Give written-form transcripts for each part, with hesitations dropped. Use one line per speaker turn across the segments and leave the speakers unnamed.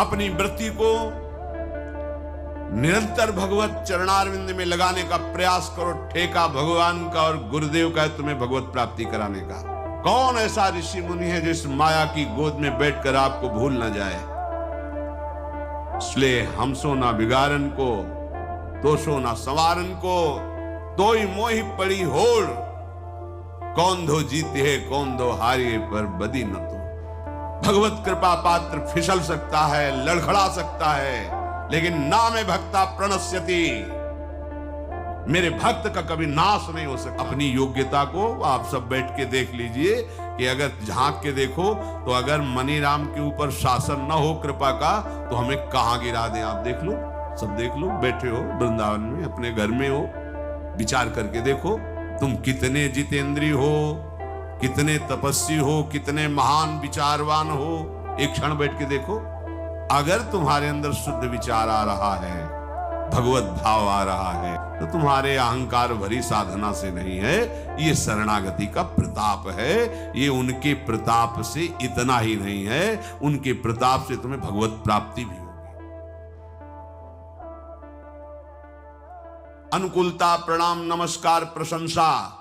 अपनी वृत्ति को निरंतर भगवत चरणारविंद में लगाने का प्रयास करो। ठेका भगवान का और गुरुदेव का है तुम्हें भगवत प्राप्ति कराने का। कौन ऐसा ऋषि मुनि है जो इस माया की गोद में बैठकर आपको भूल ना जाए। इसलिए हमसो ना बिगाड़न को, दोषो ना संवारन को, तोई मोहि पड़ी होड़। कौन दो जीते है कौन दो हारिए, पर बदी न तो। भगवत कृपा पात्र फिसल सकता है, लड़खड़ा सकता है, लेकिन नामे भक्ता प्रणश्यति। मेरे भक्त का कभी नाश नहीं हो सकता। अपनी योग्यता को आप सब बैठ के देख लीजिए कि अगर झांक के देखो तो अगर मनीराम के ऊपर शासन न हो कृपा का तो हमें कहां गिरा दें। आप देख लो, सब देख लो, बैठे हो वृंदावन में, अपने घर में हो, विचार करके देखो तुम कितने जितेंद्रीय हो, कितने तपस्वी हो, कितने महान विचारवान हो। एक क्षण बैठ के देखो, अगर तुम्हारे अंदर शुद्ध विचार आ रहा है, भगवत भाव आ रहा है, तो तुम्हारे अहंकार भरी साधना से नहीं है, ये शरणागति का प्रताप है। ये उनके प्रताप से इतना ही नहीं है, उनके प्रताप से तुम्हें भगवत प्राप्ति भी होगी। अनुकूलता, प्रणाम, नमस्कार, प्रशंसा,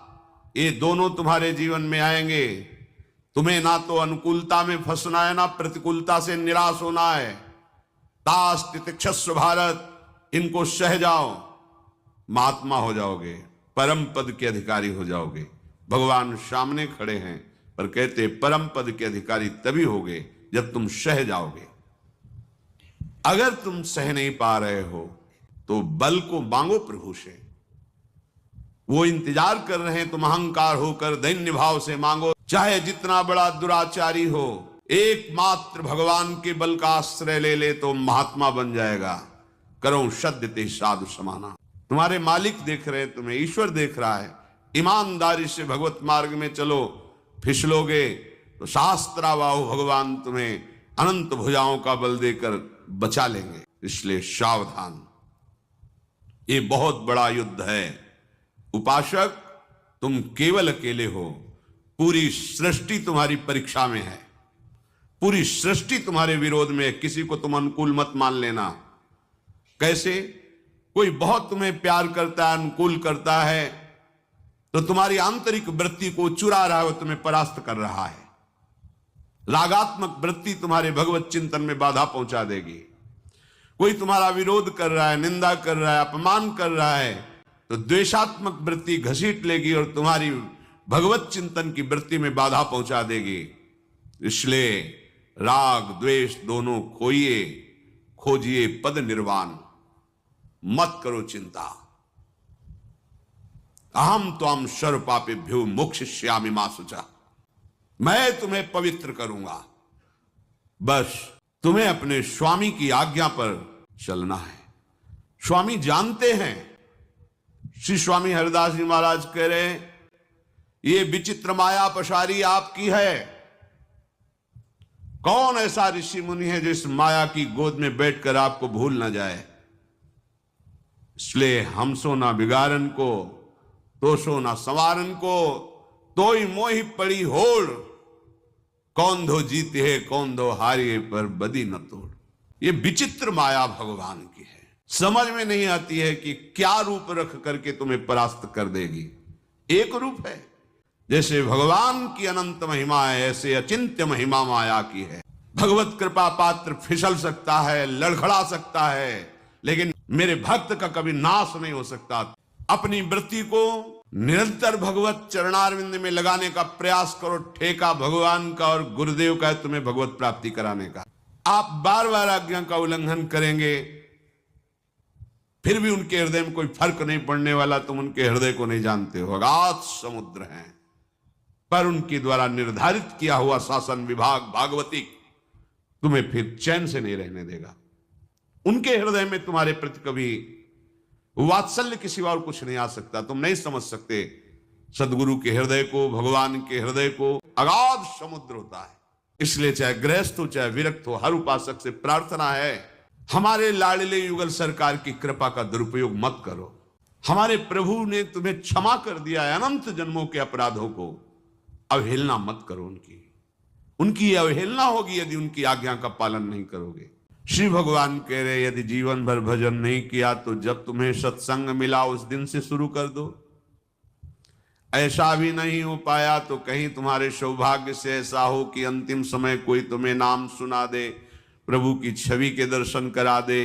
ये दोनों तुम्हारे जीवन में आएंगे। तुम्हें ना तो अनुकूलता में फंसना है, ना प्रतिकूलता से निराश होना है। तास तितिक्षस्व भारत, इनको सह जाओ, महात्मा हो जाओगे, परम पद के अधिकारी हो जाओगे। भगवान सामने खड़े हैं, पर कहते परम पद के अधिकारी तभी होगे जब तुम सह जाओगे। अगर तुम सह नहीं पा रहे हो तो बल को मांगो प्रभु से। वो इंतजार कर रहे हैं, तुम अहंकार होकर दैन्य भाव से मांगो। चाहे जितना बड़ा दुराचारी हो, एकमात्र भगवान के बल का आश्रय ले ले तो महात्मा बन जाएगा। करो सद्यते साधु समाना। तुम्हारे मालिक देख रहे हैं तुम्हें, ईश्वर देख रहा है। ईमानदारी से भगवत मार्ग में चलो, फिसलोगे तो शास्त्रावाहु भगवान तुम्हें अनंत भुजाओं का बल देकर बचा लेंगे। इसलिए सावधान, ये बहुत बड़ा युद्ध है। उपासक, तुम केवल अकेले हो, पूरी सृष्टि तुम्हारी परीक्षा में है, पूरी सृष्टि तुम्हारे विरोध में है। किसी को तुम अनुकूल मत मान लेना। कैसे? कोई बहुत तुम्हें प्यार करता है, अनुकूल करता है, तो तुम्हारी आंतरिक वृत्ति को चुरा रहा है, वो तुम्हें परास्त कर रहा है। रागात्मक वृत्ति तुम्हारे भगवत चिंतन में बाधा पहुंचा देगी। कोई तुम्हारा विरोध कर रहा है, निंदा कर रहा है, अपमान कर रहा है, तो द्वेषात्मक वृत्ति घसीट लेगी और तुम्हारी भगवत चिंतन की वृत्ति में बाधा पहुंचा देगी। इसलिए राग द्वेष दोनों खोइए, खोजिए पद निर्वाण, मत करो चिंता। अहम त्वाम सर्व पापेभ्यो मोक्षयिष्यामि मा शुचा। मैं तुम्हें पवित्र करूंगा, बस तुम्हें अपने स्वामी की आज्ञा पर चलना है। स्वामी जानते हैं। श्री स्वामी हरिदास जी महाराज कह रहे, ये विचित्र माया पसारी आपकी है। कौन ऐसा ऋषि मुनि है जो इस माया की गोद में बैठकर आपको भूल ना जाए। इसलिए हमसो ना बिगाड़न को, दोषो ना संवारन को, तोई मोहि पड़ी होड़। कौन दो जीते है कौन दो हारिए, पर बदी न तोड़। ये विचित्र माया भगवान की है। समझ में नहीं आती है कि क्या रूप रख करके तुम्हें परास्त कर देगी। एक रूप है, जैसे भगवान की अनंत महिमा है, ऐसे अचिंत्य महिमा माया की है। भगवत कृपा पात्र फिसल सकता है, लड़खड़ा सकता है, लेकिन मेरे भक्त का कभी नाश नहीं हो सकता। अपनी वृत्ति को निरंतर भगवत चरणारविंद में लगाने का प्रयास करो। ठेका भगवान का और गुरुदेव का है तुम्हें भगवत प्राप्ति कराने का। आप बार बार आज्ञा का उल्लंघन करेंगे, फिर भी उनके हृदय में कोई फर्क नहीं पड़ने वाला। तुम उनके हृदय को नहीं जानते हो, अगाध समुद्र हैं। पर उनके द्वारा निर्धारित किया हुआ शासन विभाग भागवतिक तुम्हें फिर चैन से नहीं रहने देगा। उनके हृदय में तुम्हारे प्रति कभी वात्सल्य के सिवा और कुछ नहीं आ सकता। तुम नहीं समझ सकते सदगुरु के हृदय को, भगवान के हृदय को। अगाध समुद्र होता है। इसलिए चाहे गृहस्थ हो चाहे विरक्त हो, हर उपासक से प्रार्थना है, हमारे लाडले युगल सरकार की कृपा का दुरुपयोग मत करो। हमारे प्रभु ने तुम्हें क्षमा कर दिया है अनंत जन्मों के अपराधों को। अवहेलना मत करो उनकी। उनकी अवहेलना होगी यदि उनकी आज्ञा का पालन नहीं करोगे। श्री भगवान कह रहे यदि जीवन भर भजन नहीं किया तो जब तुम्हें सत्संग मिला उस दिन से शुरू कर दो। ऐसा भी नहीं हो पाया तो कहीं तुम्हारे सौभाग्य से ऐसा हो कि अंतिम समय कोई तुम्हें नाम सुना दे, प्रभु की छवि के दर्शन करा दे,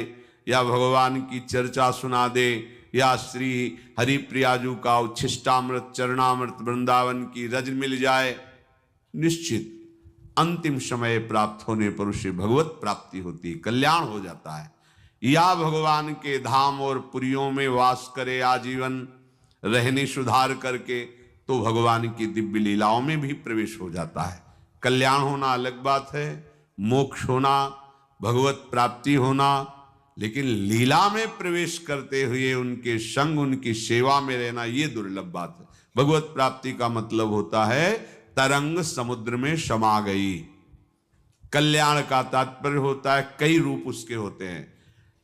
या भगवान की चर्चा सुना दे, या श्री हरिप्रियाजू का उच्छिष्टामृत चरणामृत वृंदावन की रज मिल जाए। निश्चित अंतिम समय प्राप्त होने पर उसे भगवत प्राप्ति होती है, कल्याण हो जाता है। या भगवान के धाम और पुरियों में वास करे आजीवन, रहने सुधार करके, तो भगवान की दिव्य लीलाओं में भी प्रवेश हो जाता है। कल्याण होना अलग बात है, मोक्ष होना, भगवत प्राप्ति होना, लेकिन लीला में प्रवेश करते हुए उनके संग उनकी सेवा में रहना ये दुर्लभ बात है। भगवत प्राप्ति का मतलब होता है तरंग समुद्र में समा गई। कल्याण का तात्पर्य होता है कई रूप उसके होते हैं।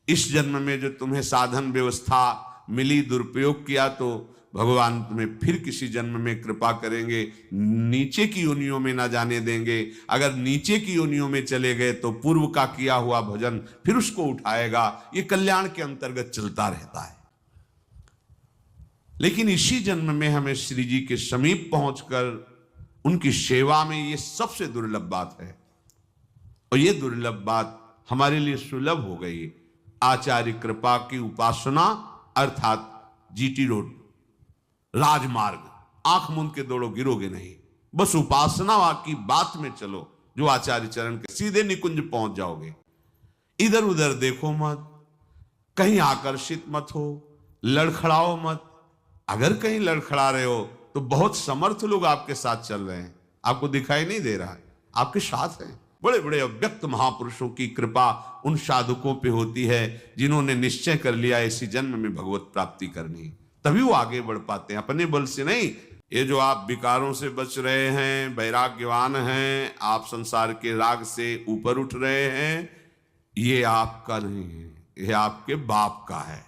इस जन्म में जो तुम्हें साधन व्यवस्था मिली दुरुपयोग किया तो भगवान तुम्हें फिर किसी जन्म में कृपा करेंगे, नीचे की योनियों में ना जाने देंगे। अगर नीचे की योनियों में चले गए तो पूर्व का किया हुआ भजन फिर उसको उठाएगा। ये कल्याण के अंतर्गत चलता रहता है। लेकिन इसी जन्म में हमें श्री जी के समीप पहुंचकर उनकी सेवा में, ये सबसे दुर्लभ बात है। और ये दुर्लभ बात हमारे लिए सुलभ हो गई। आचार्य कृपा की उपासना अर्थात जीटी रोड राजमार्ग, आंख मूंद के दौड़ो गिरोगे नहीं, बस उपासना की बात में चलो, जो आचार्य चरण के सीधे निकुंज पहुंच जाओगे। इधर उधर देखो मत, कहीं आकर्षित मत हो, लड़खड़ाओ मत। अगर कहीं लड़खड़ा रहे हो तो बहुत समर्थ लोग आपके साथ चल रहे हैं, आपको दिखाई नहीं दे रहा है, आपके साथ हैं। बड़े बड़े अव्यक्त महापुरुषों की कृपा उन साधकों पे होती है जिन्होंने निश्चय कर लिया इसी जन्म में भगवत प्राप्ति करनी, तभी वो आगे बढ़ पाते हैं, अपने बल से नहीं। ये जो आप विकारों से बच रहे हैं, वैराग्यवान हैं, आप संसार के राग से ऊपर उठ रहे हैं, ये आपका नहीं है, ये आपके बाप का है।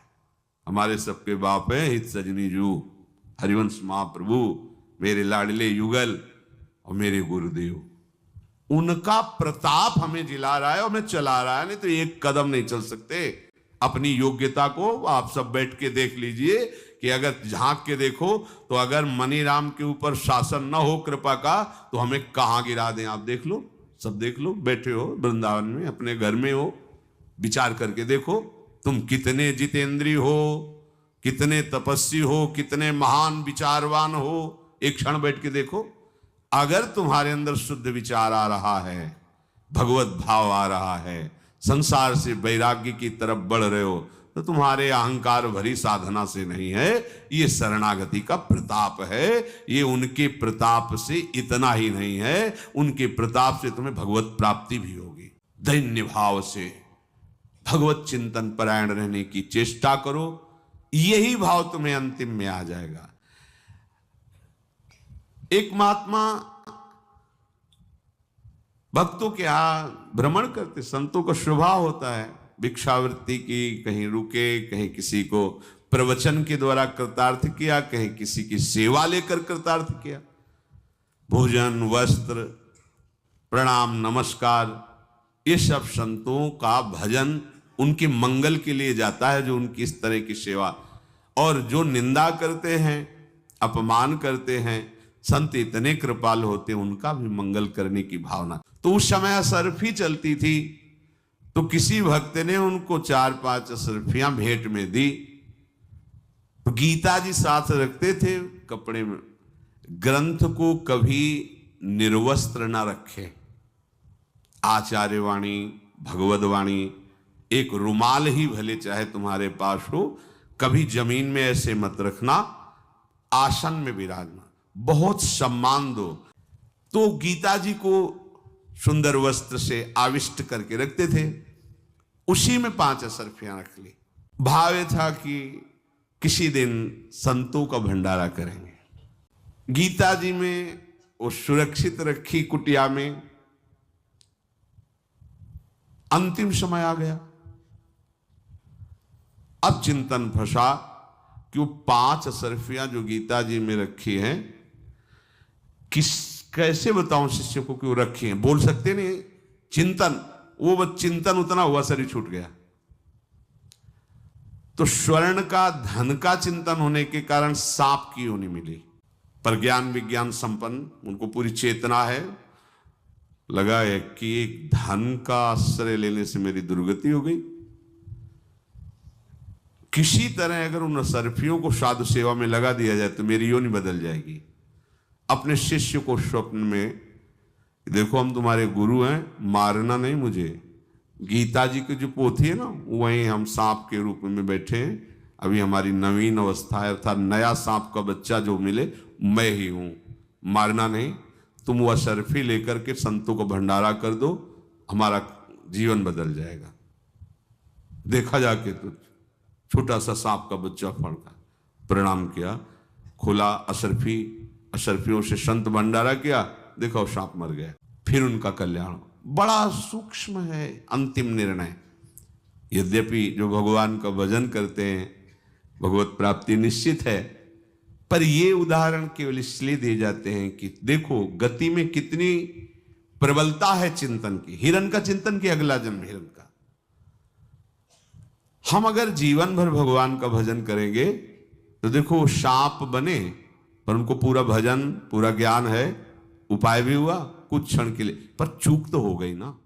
हमारे सबके बाप हैं हित सजनी जू, हरिवंश महाप्रभु, मेरे लाडले युगल और मेरे गुरुदेव। उनका प्रताप हमें जिला रहा है और हमें चला रहा है, नहीं तो एक कदम नहीं चल सकते। अपनी योग्यता को आप सब बैठ के देख लीजिए कि अगर झांक के देखो तो अगर मनीराम के ऊपर शासन न हो कृपा का तो हमें कहां गिरा दें। आप देख लो, सब देख लो, बैठे हो वृंदावन में, अपने घर में हो, विचार करके देखो तुम कितने जितेंद्रीय हो, कितने तपस्वी हो, कितने महान विचारवान हो। एक क्षण बैठ के देखो, अगर तुम्हारे अंदर शुद्ध विचार आ रहा है, भगवत भाव आ रहा है, संसार से वैराग्य की तरफ बढ़ रहे हो, तो तुम्हारे अहंकार भरी साधना से नहीं है, ये शरणागति का प्रताप है। ये उनके प्रताप से इतना ही नहीं है, उनके प्रताप से तुम्हें भगवत प्राप्ति भी होगी। दैन्य भाव से भगवत चिंतन परायण रहने की चेष्टा करो, यही भाव तुम्हें अंतिम में आ जाएगा। एक महात्मा भक्तों के यहाँ भ्रमण करते, संतों का स्वभाव होता है भिक्षावृत्ति की, कहीं रुके, कहीं किसी को प्रवचन के द्वारा कृतार्थ किया, कहीं किसी की सेवा लेकर कृतार्थ किया। भोजन, वस्त्र, प्रणाम, नमस्कार, ये सब संतों का भजन उनके मंगल के लिए जाता है, जो उनकी इस तरह की सेवा। और जो निंदा करते हैं, अपमान करते हैं, संत इतने कृपाल होते हैं, उनका भी मंगल करने की भावना। तो उस समय असरफी चलती थी, तो किसी भक्त ने उनको 4-5 असरफियां भेंट में दी। तो गीता जी साथ रखते थे कपड़े में, ग्रंथ को कभी निर्वस्त्र ना रखे। आचार्यवाणी, भगवदवाणी, एक रुमाल ही भले चाहे तुम्हारे पास हो, कभी जमीन में ऐसे मत रखना, आसन में विराजना, बहुत सम्मान दो। तो गीता जी को सुंदर वस्त्र से आविष्ट करके रखते थे, उसी में 5 असरफियां रख ली। भाव था कि किसी दिन संतों का भंडारा करेंगे। गीता जी में वो सुरक्षित रखी कुटिया में। अंतिम समय आ गया, अब चिंतन फंसा कि वो 5 असरफियां जो गीता जी में रखी हैं, कैसे बताऊं शिष्य को कि वो रखी हैं। बोल सकते नहीं, चिंतन, वो बस चिंतन उतना हुआ, शरीर छूट गया। तो स्वर्ण का, धन का चिंतन होने के कारण सांप की योनि मिली। पर ज्ञान विज्ञान संपन्न, उनको पूरी चेतना है, लगा है कि एक धन का आश्रय लेने से मेरी दुर्गति हो गई। किसी तरह अगर उन असरफियों को साधु सेवा में लगा दिया जाए तो मेरी योनि बदल जाएगी। अपने शिष्य को स्वप्न में, देखो हम तुम्हारे गुरु हैं, मारना नहीं मुझे। गीता जी की जो पोथी है ना, वहीं हम सांप के रूप में बैठे हैं। अभी हमारी नवीन अवस्था है, अर्थात नया सांप का बच्चा जो मिले मैं ही हूं। मारना नहीं, तुम वह सरफी लेकर के संतों को भंडारा कर दो, हमारा जीवन बदल जाएगा। देखा जाके तो छोटा सा सांप का बच्चा फड़का, प्रणाम किया, खुला असरफी, असरफियों से संत भंडारा किया, देखो सांप मर गया। फिर उनका कल्याण। बड़ा सूक्ष्म है अंतिम निर्णय। यद्यपि जो भगवान का भजन करते हैं भगवत प्राप्ति निश्चित है, पर ये उदाहरण केवल इसलिए दिए जाते हैं कि देखो गति में कितनी प्रबलता है चिंतन की। हिरण का चिंतन किया, अगला जन्म हिरण का। हम अगर जीवन भर भगवान का भजन करेंगे तो देखो सांप बने, पर उनको पूरा भजन, पूरा ज्ञान है, उपाय भी हुआ कुछ क्षण के लिए, पर चूक तो हो गई ना।